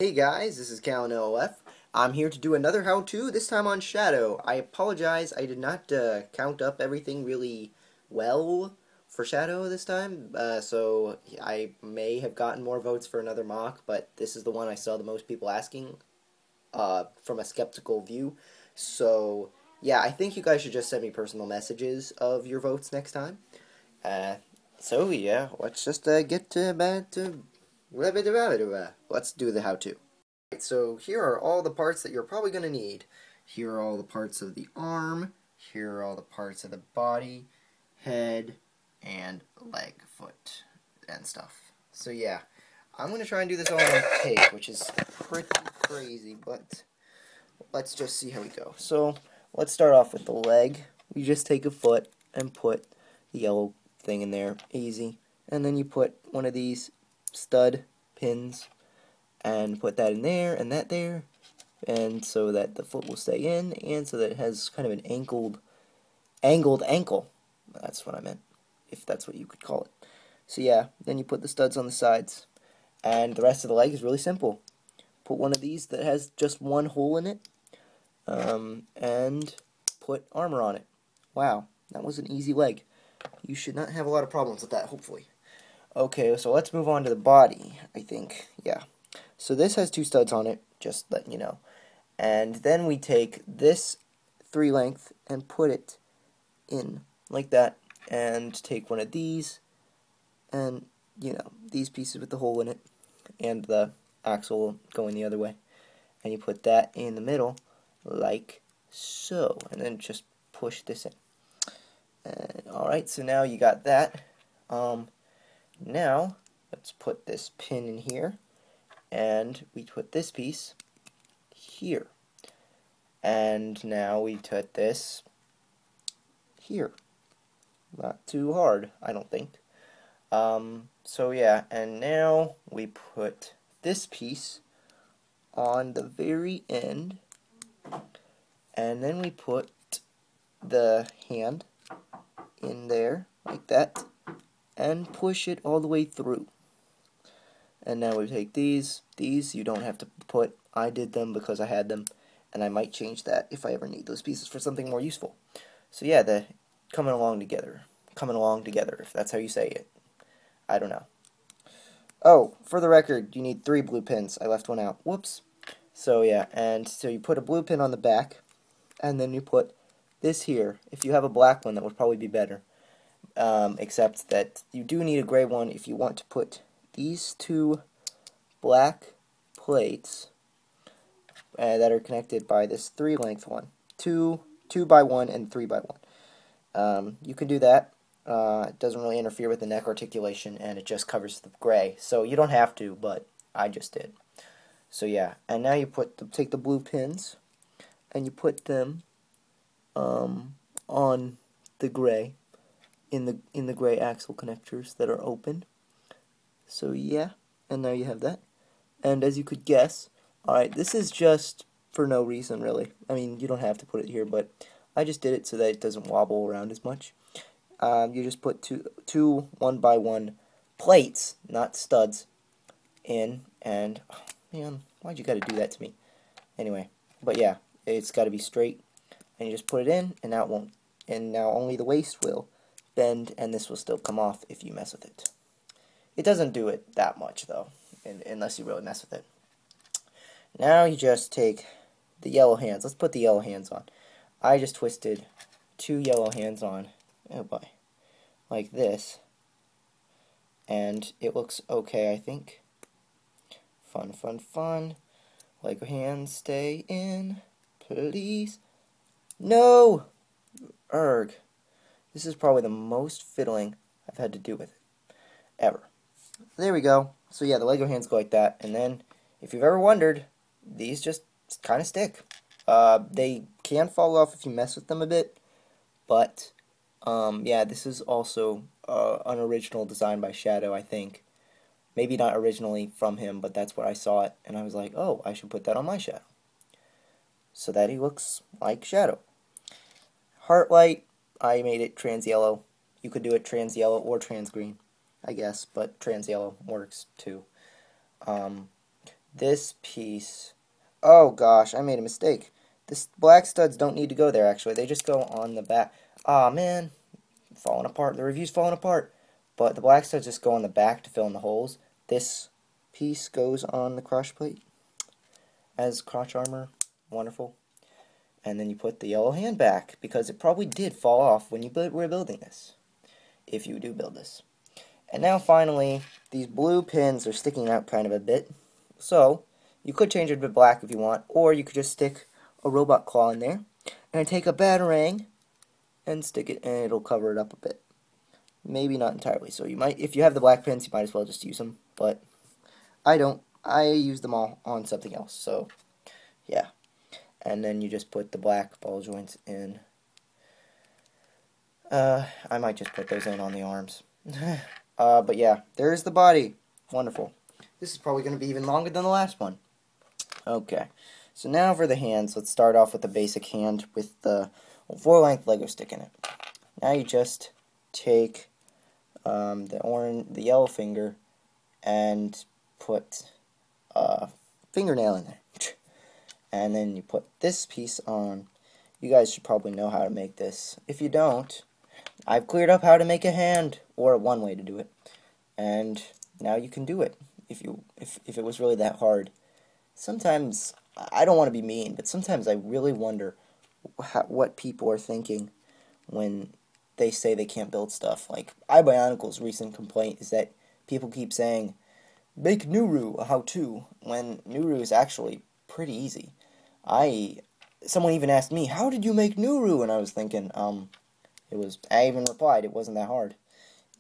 Hey guys, this is CallanLoF. I'm here to do another how-to, this time on Shadow. I apologize, I did not count up everything really well for Shadow this time, so I may have gotten more votes for another mock, but this is the one I saw the most people asking from a skeptical view. So, yeah, I think you guys should just send me personal messages of your votes next time. So yeah, let's just get back to... Let's do the how-to. Right, so here are all the parts that you're probably going to need. Here are all the parts of the arm. Here are all the parts of the body, head, and leg, foot, and stuff. So yeah, I'm going to try and do this all on tape, which is pretty crazy, but let's just see how we go. So let's start off with the leg. You just take a foot and put the yellow thing in there, easy. And then you put one of these stud pins and put that in there and that there, and so that the foot will stay in, and so that it has kind of an angled ankle. That's what I meant, if that's what you could call it. So yeah, then you put the studs on the sides, and the rest of the leg is really simple. Put one of these that has just one hole in it, and put armor on it. Wow, that was an easy leg. You should not have a lot of problems with that, hopefully. Okay, so let's move on to the body, I think. Yeah. So this has two studs on it, just letting you know. And then we take this 3 length and put it in like that, and take one of these, and these pieces with the hole in it, and the axle going the other way, and you put that in the middle like so, and then just push this in. And alright, so now you got that. Now let's put this pin in here, and we put this piece here, and now we put this here. Not too hard, I don't think. So yeah, and now we put this piece on the very end, and then we put the hand in there like that and push it all the way through. And now we take these you don't have to put. I did them because I had them, and I might change that if I ever need those pieces for something more useful. So yeah, the coming along together, if that's how you say it. I don't know. Oh, for the record, you need 3 blue pins. I left one out. Whoops. So yeah, and so you put a blue pin on the back, and then you put this here. If you have a black one, that would probably be better. Except that you do need a gray one if you want to put these 2 black plates that are connected by this 3 length one. 2 by 1 and 3 by 1. You can do that. It doesn't really interfere with the neck articulation, and it just covers the gray. So you don't have to, but I just did. So yeah, and now you take the blue pins and you put them on the gray, in the gray axle connectors that are open. So yeah, and now you have that. And as you could guess, alright, this is just for no reason really. I mean, you don't have to put it here, but I just did it so that it doesn't wobble around as much. You just put two 1 by 1 plates, not studs, in, and oh man, why'd you gotta do that to me? Anyway, but yeah, it's gotta be straight, and you just put it in, and now it won't, and now only the waist will bend, and this will still come off if you mess with it. It doesn't do it that much though, unless you really mess with it. Now you just take the yellow hands. Let's put the yellow hands on. I just twisted 2 yellow hands on, oh boy, like this, and it looks okay, I think. Fun, fun, fun. Lego hands, stay in, please. No! Erg. This is probably the most fiddling I've had to do with it, ever. There we go. So yeah, the Lego hands go like that, and then, if you've ever wondered, these just kind of stick. They can fall off if you mess with them a bit, but, yeah, this is also an original design by Shadow, I think. Maybe not originally from him, but that's where I saw it, and I was like, oh, I should put that on my Shadow, so that he looks like Shadow. Heart light, I made it trans yellow. You could do it trans yellow or trans green, I guess, but trans yellow works too. this piece. Oh gosh, I made a mistake. This black studs don't need to go there, actually. They just go on the back. Aw, man. Falling apart. The review's falling apart. But the black studs just go on the back to fill in the holes. This piece goes on the crotch plate as crotch armor. Wonderful. And then you put the yellow hand back, because it probably did fall off when you were building this. If you do build this. And now finally, these blue pins are sticking out kind of a bit. So, you could change it to black if you want, or you could just stick a robot claw in there, and take a batarang, and stick it, and it'll cover it up a bit. Maybe not entirely, so you might, if you have the black pins, you might as well just use them, but I don't. I use them all on something else, so, yeah. And then you just put the black ball joints in. I might just put those in on the arms. But yeah, there's the body. Wonderful. This is probably going to be even longer than the last one. Okay, so now for the hands. Let's start off with the basic hand with the 4-length Lego stick in it. Now you just take the yellow finger and put a fingernail in there. And then you put this piece on. You guys should probably know how to make this. If you don't, I've cleared up how to make a hand, or one way to do it. And now you can do it if it was really that hard. Sometimes, I don't want to be mean, but sometimes I really wonder what people are thinking when they say they can't build stuff. Like, Bionicle's recent complaint is that people keep saying, make Nuru a how-to, when Nuru is actually pretty easy. Someone even asked me, how did you make Nuru? And I was thinking, I even replied, it wasn't that hard.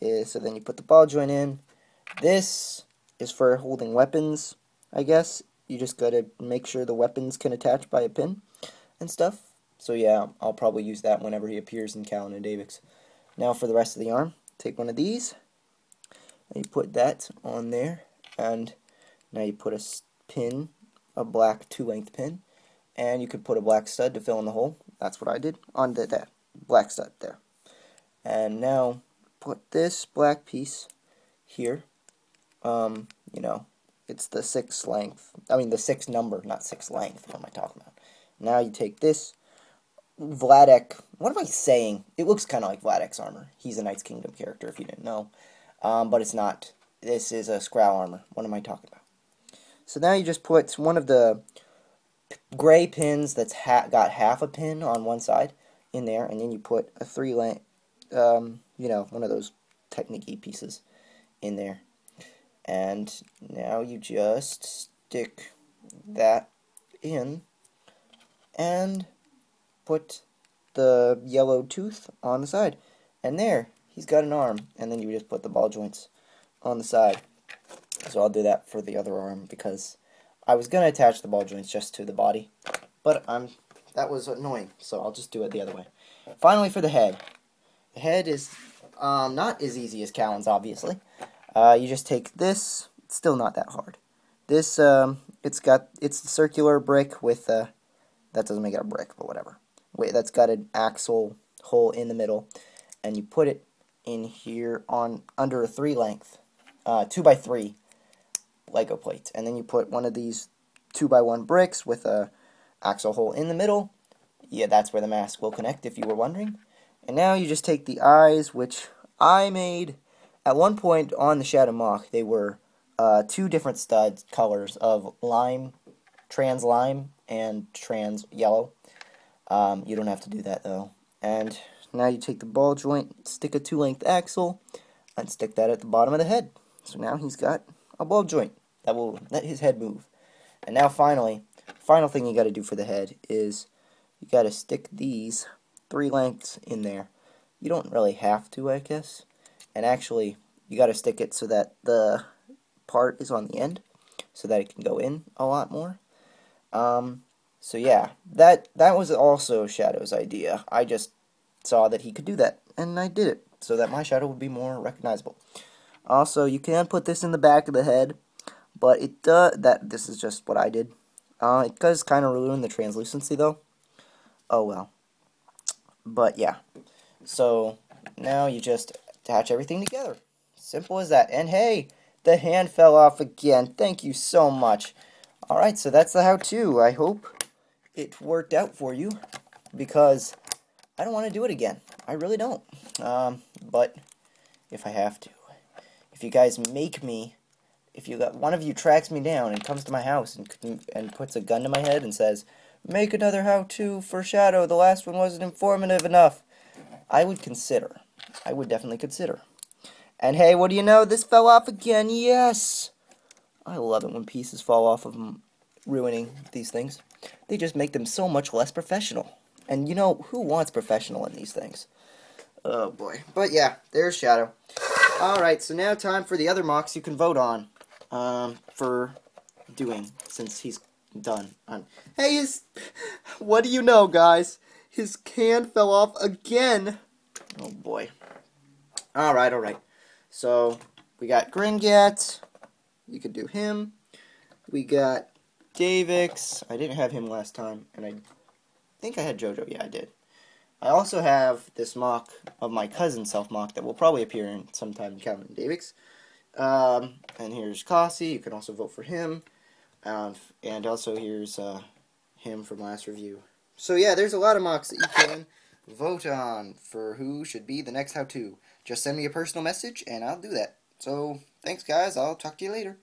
So then you put the ball joint in. This is for holding weapons, I guess. You just gotta make sure the weapons can attach by a pin and stuff. So yeah, I'll probably use that whenever he appears in CallanLoF. Now for the rest of the arm, take one of these, and you put that on there, and now you put a pin, a black 2-length pin, and you could put a black stud to fill in the hole. That's what I did on that black stud there. And now put this black piece here. You know, it's the 6th length. I mean the 6th number, not 6th length. What am I talking about? Now you take this Vladek. What am I saying? It looks kind of like Vladek's armor. He's a Knights Kingdom character, if you didn't know. But it's not. This is a Skrull armor. What am I talking about? So now you just put one of the gray pins that's got half a pin on one side in there, and then you put a 3-length, you know, one of those Technique pieces in there. And now you just stick that in and put the yellow tooth on the side. And there, he's got an arm. And then you just put the ball joints on the side. So I'll do that for the other arm because I was going to attach the ball joints just to the body. But that was annoying, so I'll just do it the other way. Finally, for the head. The head is not as easy as Callan's, obviously. You just take this. It's still not that hard. This, it's the circular brick with that doesn't make it a brick, but whatever. Wait, that's got an axle hole in the middle, and you put it in here under a 3-length, 2x3 Lego plate, and then you put one of these 2x1 bricks with a axle hole in the middle. Yeah, that's where the mask will connect, if you were wondering. And now you just take the eyes, which I made at one point on the Shadow Mock. They were 2 different stud colors of lime, trans lime, and trans yellow. You don't have to do that though. And now you take the ball joint, stick a 2-length axle, and stick that at the bottom of the head. So now he's got a ball joint that will let his head move. And now final thing you got to do for the head is you got to stick these 3 lengths in there. You don't really have to, I guess. And actually, you got to stick it so that the part is on the end, so that it can go in a lot more. So yeah, that was also Shadow's idea. I just saw that he could do that, and I did it, so that my Shadow would be more recognizable. Also, you can put this in the back of the head, but it does, this is just what I did. It does kind of ruin the translucency, though. Oh well. But yeah, so now you just attach everything together. Simple as that. And hey, the hand fell off again. Thank you so much. Alright, so that's the how-to. I hope it worked out for you, because I don't want to do it again. I really don't. But if I have to. If you guys make me, if you got one of you tracks me down and comes to my house and puts a gun to my head and says, make another how-to for Shadow, the last one wasn't informative enough, I would consider. I would definitely consider. And hey, what do you know? This fell off again. Yes! I love it when pieces fall off of them, ruining these things. They just make them so much less professional. And you know, who wants professional in these things? Oh boy. But yeah, there's Shadow. Alright, so now time for the other mocks you can vote on. For doing, since he's done. Hey, what do you know, guys? His can fell off again. Oh boy. Alright. So, we got Gringat. You could do him. We got Davix. I didn't have him last time, and I think I had JoJo. Yeah, I did. I also have this mock of my cousin's self-mock that will probably appear in sometime in CallanLoF. And here's Kasi. You can also vote for him. And also here's him from last review. So yeah, there's a lot of mocks that you can vote on for who should be the next how-to. Just send me a personal message, and I'll do that. So, thanks guys. I'll talk to you later.